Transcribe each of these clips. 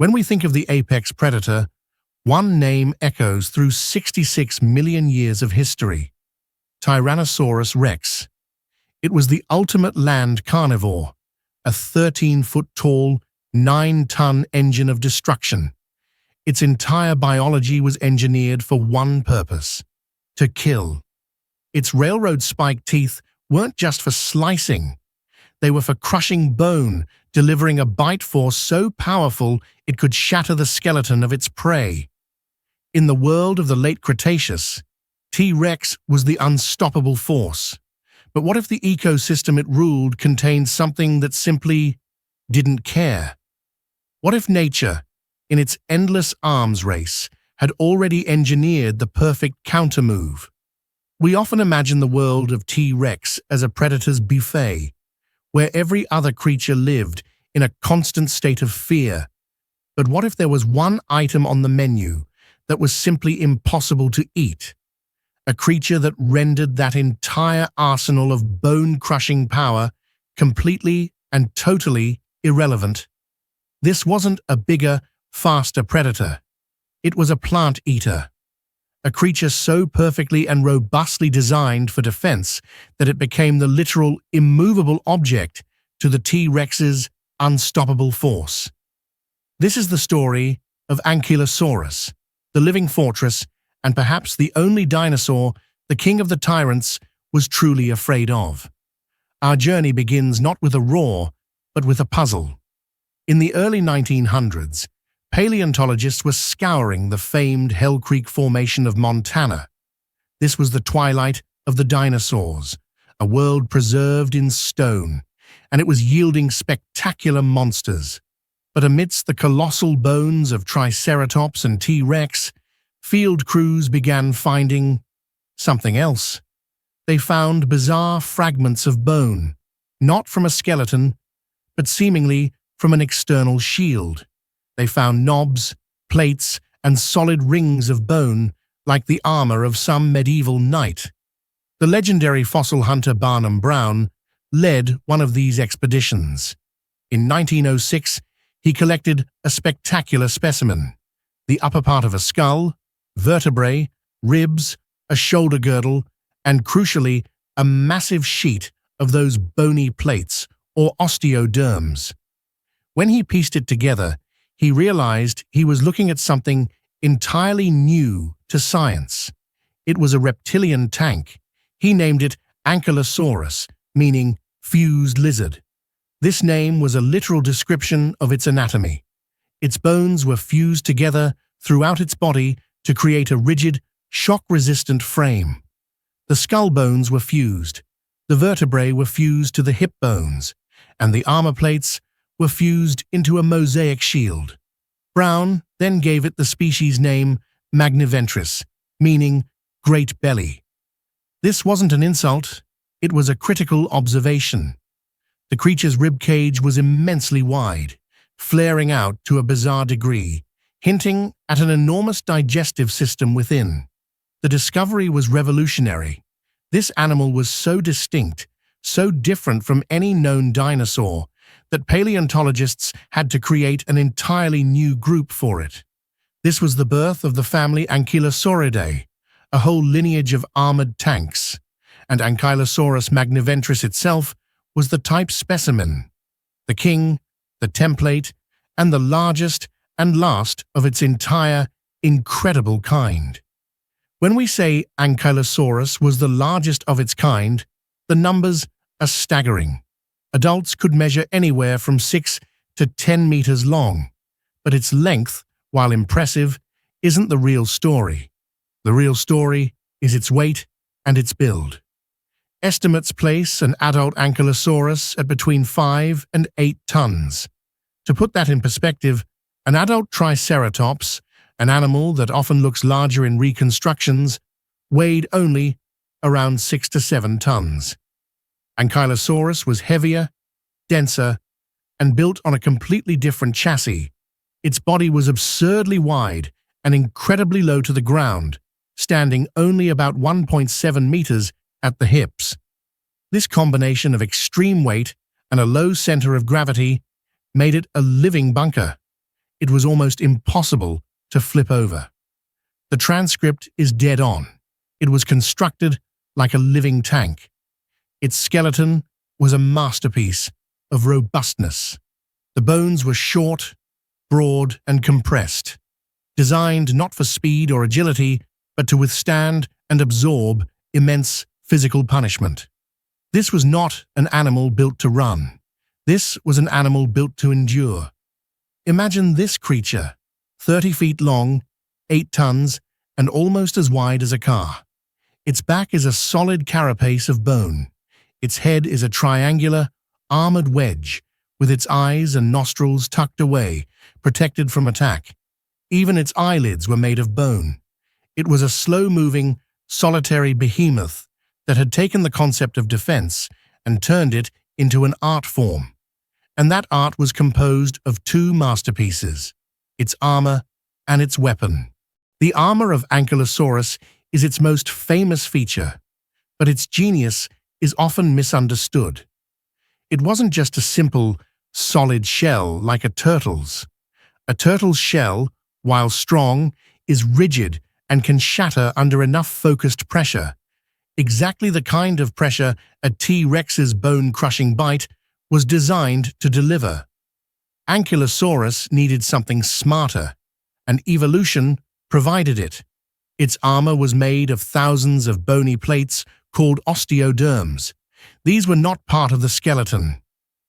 When we think of the apex predator, one name echoes through 66 million years of history: Tyrannosaurus rex. It was the ultimate land carnivore, a 13-foot-tall, 9-ton engine of destruction. Its entire biology was engineered for one purpose: to kill. Its railroad-spiked teeth weren't just for slicing. They were for crushing bone, delivering a bite force so powerful it could shatter the skeleton of its prey. In the world of the late Cretaceous, T-Rex was the unstoppable force. But what if the ecosystem it ruled contained something that simply didn't care? What if nature, in its endless arms race, had already engineered the perfect countermove? We often imagine the world of T-Rex as a predator's buffet, where every other creature lived in a constant state of fear. But what if there was one item on the menu that was simply impossible to eat? A creature that rendered that entire arsenal of bone-crushing power completely and totally irrelevant. This wasn't a bigger, faster predator. It was a plant-eater. A creature so perfectly and robustly designed for defense that it became the literal, immovable object to the T-Rex's unstoppable force. This is the story of Ankylosaurus, the living fortress, and perhaps the only dinosaur the king of the tyrants was truly afraid of. Our journey begins not with a roar, but with a puzzle. In the early 1900s, paleontologists were scouring the famed Hell Creek Formation of Montana. This was the twilight of the dinosaurs, a world preserved in stone, and it was yielding spectacular monsters. But amidst the colossal bones of Triceratops and T-Rex, field crews began finding something else. They found bizarre fragments of bone, not from a skeleton, but seemingly from an external shield. They found knobs, plates, and solid rings of bone, like the armor of some medieval knight. The legendary fossil hunter Barnum Brown led one of these expeditions. In 1906, he collected a spectacular specimen: the upper part of a skull, vertebrae, ribs, a shoulder girdle, and crucially, a massive sheet of those bony plates, or osteoderms. When he pieced it together, he realized he was looking at something entirely new to science. It was a reptilian tank. He named it Ankylosaurus, meaning fused lizard. This name was a literal description of its anatomy. Its bones were fused together throughout its body to create a rigid, shock-resistant frame. The skull bones were fused, the vertebrae were fused to the hip bones, and the armor plates were fused into a mosaic shield. Brown then gave it the species name Magniventris, meaning great belly. This wasn't an insult, it was a critical observation. The creature's rib cage was immensely wide, flaring out to a bizarre degree, hinting at an enormous digestive system within. The discovery was revolutionary. This animal was so distinct, so different from any known dinosaur, that paleontologists had to create an entirely new group for it. This was the birth of the family Ankylosauridae, a whole lineage of armored tanks, and Ankylosaurus magniventris itself was the type specimen, the king, the template, and the largest and last of its entire, incredible kind. When we say Ankylosaurus was the largest of its kind, the numbers are staggering. Adults could measure anywhere from 6 to 10 meters long, but its length, while impressive, isn't the real story. The real story is its weight and its build. Estimates place an adult Ankylosaurus at between 5 and 8 tons. To put that in perspective, an adult Triceratops, an animal that often looks larger in reconstructions, weighed only around 6 to 7 tons. Ankylosaurus was heavier, denser, and built on a completely different chassis. Its body was absurdly wide and incredibly low to the ground, standing only about 1.7 meters at the hips. This combination of extreme weight and a low center of gravity made it a living bunker. it was almost impossible to flip over. The transcript is dead on. It was constructed like a living tank. Its skeleton was a masterpiece of robustness. The bones were short, broad, and compressed, designed not for speed or agility, but to withstand and absorb immense physical punishment. This was not an animal built to run. This was an animal built to endure. Imagine this creature, 30 feet long, 8 tons, and almost as wide as a car. Its back is a solid carapace of bone. Its head is a triangular, armored wedge, with its eyes and nostrils tucked away, protected from attack. Even its eyelids were made of bone. It was a slow-moving, solitary behemoth that had taken the concept of defense and turned it into an art form. And that art was composed of 2 masterpieces, its armor and its weapon. The armor of Ankylosaurus is its most famous feature, but its genius is often misunderstood. It wasn't just a simple, solid shell like a turtle's. A turtle's shell, while strong, is rigid and can shatter under enough focused pressure. Exactly the kind of pressure a T-Rex's bone-crushing bite was designed to deliver. Ankylosaurus needed something smarter, and evolution provided it. Its armor was made of thousands of bony plates called osteoderms. These were not part of the skeleton.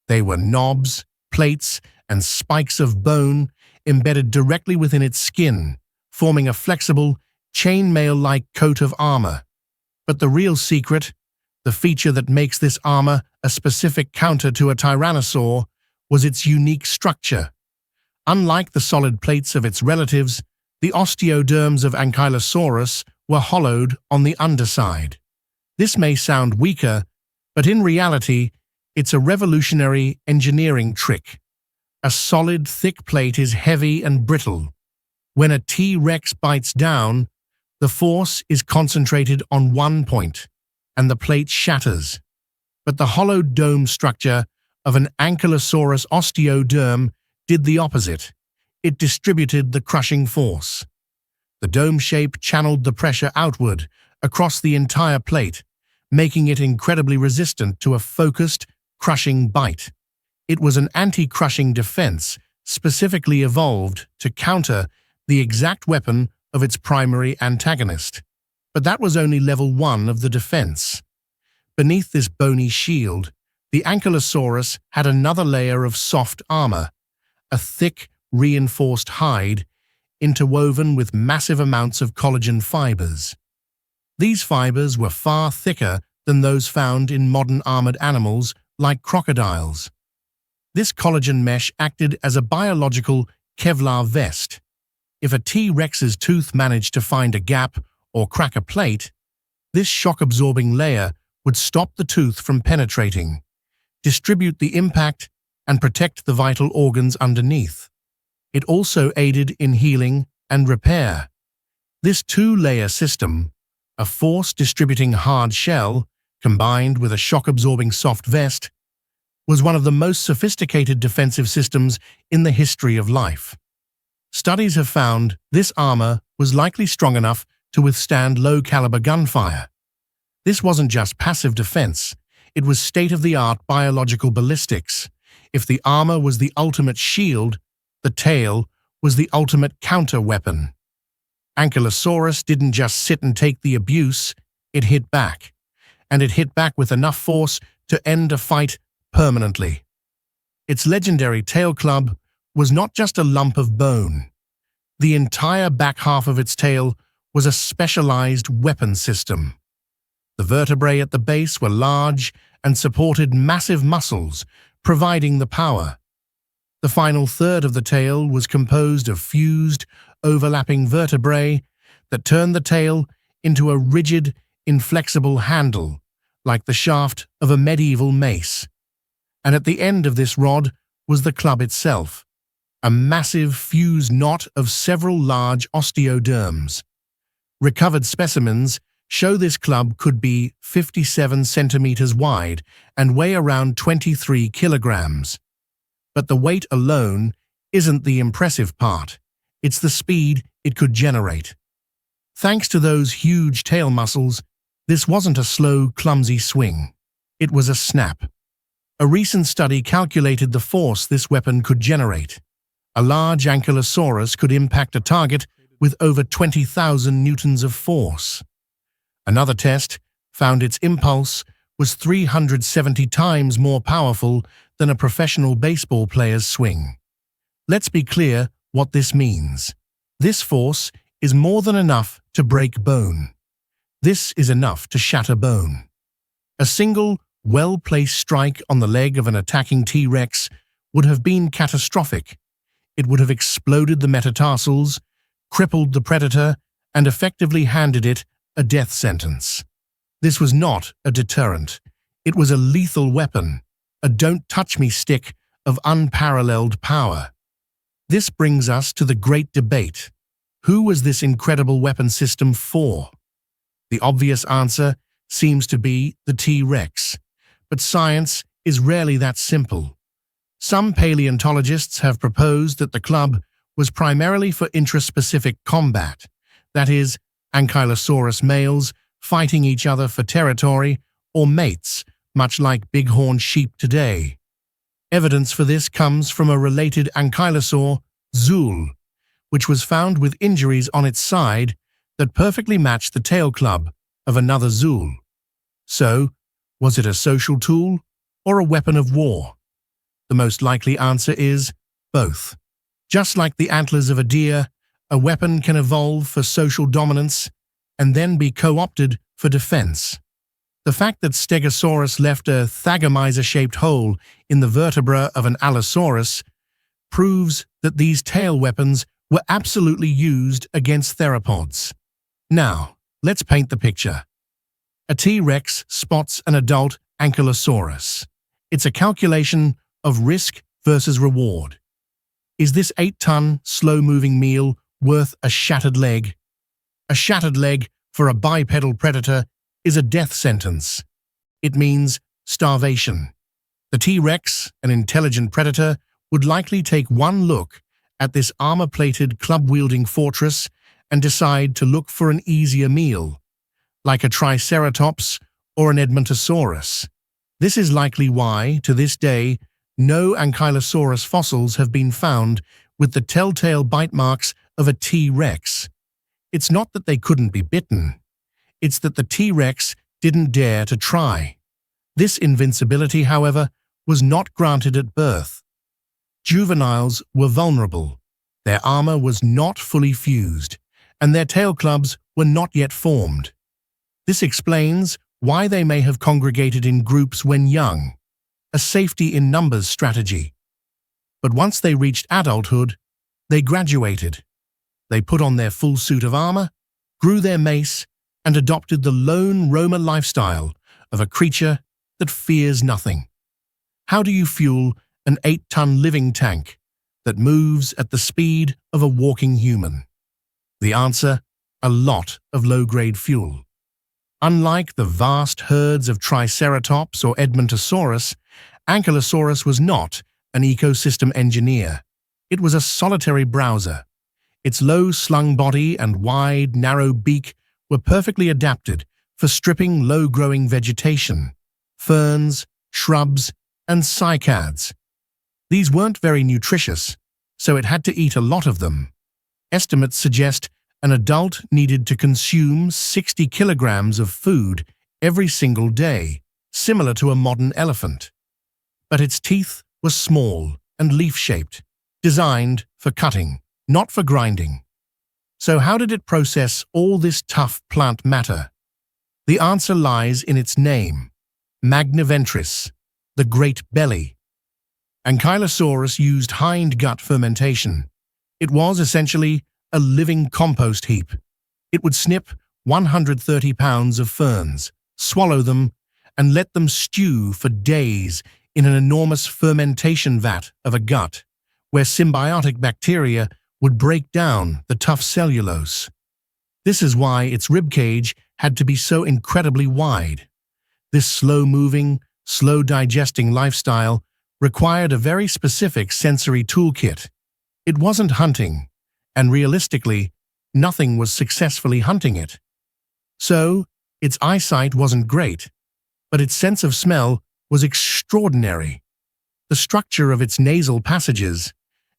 They were knobs, plates, and spikes of bone embedded directly within its skin, forming a flexible, chainmail-like coat of armor. But the real secret, the feature that makes this armor a specific counter to a Tyrannosaur, was its unique structure. Unlike the solid plates of its relatives, the osteoderms of Ankylosaurus were hollowed on the underside. This may sound weaker, but in reality, it's a revolutionary engineering trick. A solid, thick plate is heavy and brittle. When a T-Rex bites down, the force is concentrated on one point, and the plate shatters. But the hollowed dome structure of an Ankylosaurus osteoderm did the opposite. It distributed the crushing force. The dome shape channeled the pressure outward across the entire plate, making it incredibly resistant to a focused, crushing bite. It was an anti-crushing defense specifically evolved to counter the exact weapon of its primary antagonist. But that was only level 1 of the defense. Beneath this bony shield, the Ankylosaurus had another layer of soft armor, a thick, reinforced hide interwoven with massive amounts of collagen fibers. These fibers were far thicker than those found in modern armored animals like crocodiles. This collagen mesh acted as a biological Kevlar vest. If a T-Rex's tooth managed to find a gap or crack a plate, this shock-absorbing layer would stop the tooth from penetrating, distribute the impact, and protect the vital organs underneath. It also aided in healing and repair. This 2-layer system, a force-distributing hard shell combined with a shock-absorbing soft vest, was one of the most sophisticated defensive systems in the history of life. Studies have found this armor was likely strong enough to withstand low-caliber gunfire. This wasn't just passive defense, it was state-of-the-art biological ballistics. If the armor was the ultimate shield, the tail was the ultimate counter-weapon. Ankylosaurus didn't just sit and take the abuse, it hit back. And it hit back with enough force to end a fight permanently. Its legendary tail club was not just a lump of bone. The entire back half of its tail was a specialized weapon system. The vertebrae at the base were large and supported massive muscles, providing the power. The final third of the tail was composed of fused, overlapping vertebrae that turned the tail into a rigid, inflexible handle, like the shaft of a medieval mace. And at the end of this rod was the club itself, a massive fused knot of several large osteoderms. Recovered specimens show this club could be 57 centimeters wide and weigh around 23 kilograms. But the weight alone isn't the impressive part. It's the speed it could generate. Thanks to those huge tail muscles, this wasn't a slow, clumsy swing. It was a snap. A recent study calculated the force this weapon could generate. A large Ankylosaurus could impact a target with over 20,000 newtons of force. Another test found its impulse was 370 times more powerful than a professional baseball player's swing. Let's be clear what this means. This force is more than enough to break bone. This is enough to shatter bone. A single, well-placed strike on the leg of an attacking T-Rex would have been catastrophic. It would have exploded the metatarsals, crippled the predator, and effectively handed it a death sentence. This was not a deterrent. It was a lethal weapon, a don't-touch-me stick of unparalleled power. This brings us to the great debate. Who was this incredible weapon system for? The obvious answer seems to be the T-Rex, but science is rarely that simple. Some paleontologists have proposed that the club was primarily for intraspecific combat, that is, Ankylosaurus males fighting each other for territory or mates, much like bighorn sheep today. Evidence for this comes from a related ankylosaur, Zool, which was found with injuries on its side that perfectly matched the tail club of another Zool. So, was it a social tool or a weapon of war? The most likely answer is both. Just like the antlers of a deer, a weapon can evolve for social dominance and then be co-opted for defense. The fact that Stegosaurus left a thagomizer-shaped hole in the vertebra of an Allosaurus proves that these tail weapons were absolutely used against theropods. Now, let's paint the picture. A T-Rex spots an adult Ankylosaurus. It's a calculation of risk versus reward. Is this 8-ton, slow-moving meal worth a shattered leg? A shattered leg for a bipedal predator is a death sentence. It means starvation. The T-Rex, an intelligent predator, would likely take one look at this armor-plated, club-wielding fortress and decide to look for an easier meal, like a Triceratops or an Edmontosaurus. This is likely why, to this day, no Ankylosaurus fossils have been found with the telltale bite marks of a T-Rex. It's not that they couldn't be bitten. It's that the T-Rex didn't dare to try. This invincibility, however, was not granted at birth. Juveniles were vulnerable. Their armor was not fully fused, and their tail clubs were not yet formed. This explains why they may have congregated in groups when young, a safety-in-numbers strategy. But once they reached adulthood, they graduated. They put on their full suit of armor, grew their mace, and adopted the lone roamer lifestyle of a creature that fears nothing. How do you fuel an 8-ton living tank that moves at the speed of a walking human? The answer: a lot of low-grade fuel. Unlike the vast herds of Triceratops or Edmontosaurus, Ankylosaurus was not an ecosystem engineer. It was a solitary browser. Its low-slung body and wide, narrow beak were perfectly adapted for stripping low-growing vegetation, ferns, shrubs, and cycads. These weren't very nutritious, so it had to eat a lot of them. Estimates suggest an adult needed to consume 60 kilograms of food every single day, similar to a modern elephant. But its teeth were small and leaf-shaped, designed for cutting, not for grinding. So how did it process all this tough plant matter? The answer lies in its name: magna ventris, the great belly. Ankylosaurus used hind gut fermentation. It was essentially a living compost heap. It would snip 130 pounds of ferns, swallow them, and let them stew for days in an enormous fermentation vat of a gut, where symbiotic bacteria would break down the tough cellulose. This is why its ribcage had to be so incredibly wide. This slow-moving, slow-digesting lifestyle required a very specific sensory toolkit. It wasn't hunting, and realistically, nothing was successfully hunting it. So, its eyesight wasn't great, but its sense of smell was extraordinary. The structure of its nasal passages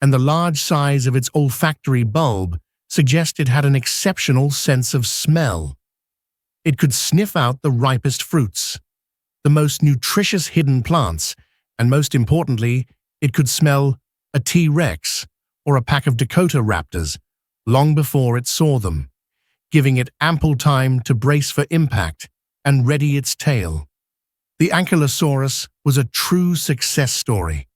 and the large size of its olfactory bulb suggest it had an exceptional sense of smell. It could sniff out the ripest fruits, the most nutritious hidden plants, and most importantly, it could smell a T-Rex or a pack of Dakota raptors long before it saw them, giving it ample time to brace for impact and ready its tail. The Ankylosaurus was a true success story.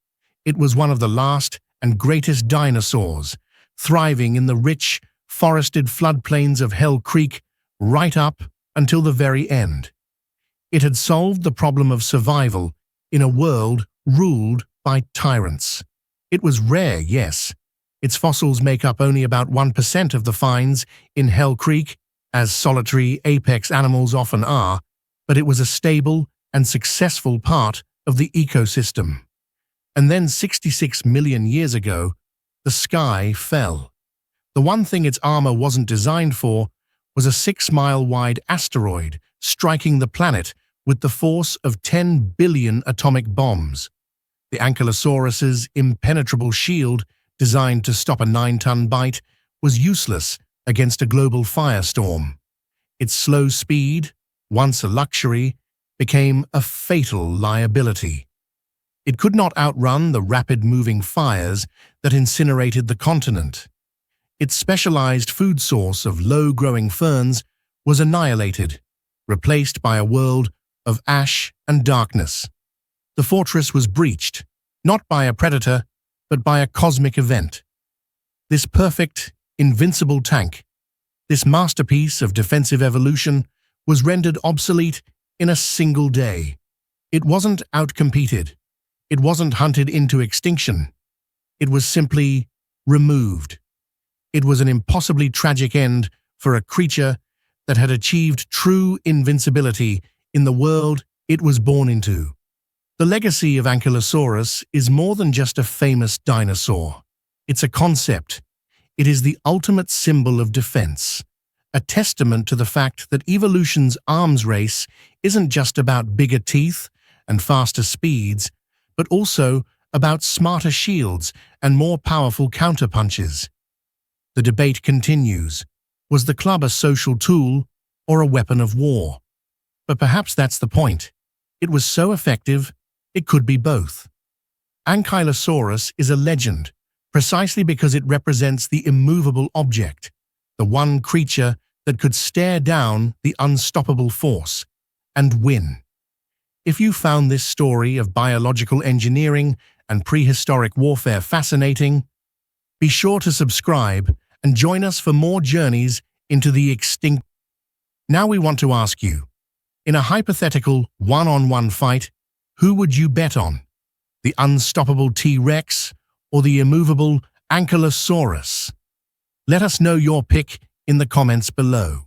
It was one of the last and greatest dinosaurs, thriving in the rich, forested floodplains of Hell Creek right up until the very end. It had solved the problem of survival in a world ruled by tyrants. It was rare, yes. Its fossils make up only about 1% of the finds in Hell Creek, as solitary apex animals often are, but it was a stable and successful part of the ecosystem. And then 66 million years ago, the sky fell. The one thing its armor wasn't designed for was a 6-mile-wide asteroid striking the planet with the force of 10 billion atomic bombs. The Ankylosaurus's impenetrable shield, designed to stop a 9-ton bite, was useless against a global firestorm. Its slow speed, once a luxury, became a fatal liability. It could not outrun the rapid-moving fires that incinerated the continent. Its specialized food source of low-growing ferns was annihilated, replaced by a world of ash and darkness. The fortress was breached, not by a predator, but by a cosmic event. This perfect, invincible tank, this masterpiece of defensive evolution, was rendered obsolete in a single day. It wasn't outcompeted. It wasn't hunted into extinction. It was simply removed. It was an impossibly tragic end for a creature that had achieved true invincibility in the world it was born into. The legacy of Ankylosaurus is more than just a famous dinosaur. It's a concept. It is the ultimate symbol of defense, a testament to the fact that evolution's arms race isn't just about bigger teeth and faster speeds, but also about smarter shields and more powerful counterpunches. The debate continues. Was the club a social tool or a weapon of war? But perhaps that's the point. It was so effective, it could be both. Ankylosaurus is a legend, precisely because it represents the immovable object, the one creature that could stare down the unstoppable force and win. If you found this story of biological engineering and prehistoric warfare fascinating, be sure to subscribe and join us for more journeys into the extinct. Now we want to ask you, in a hypothetical one-on-one fight, who would you bet on? The unstoppable T-Rex or the immovable Ankylosaurus? Let us know your pick in the comments below.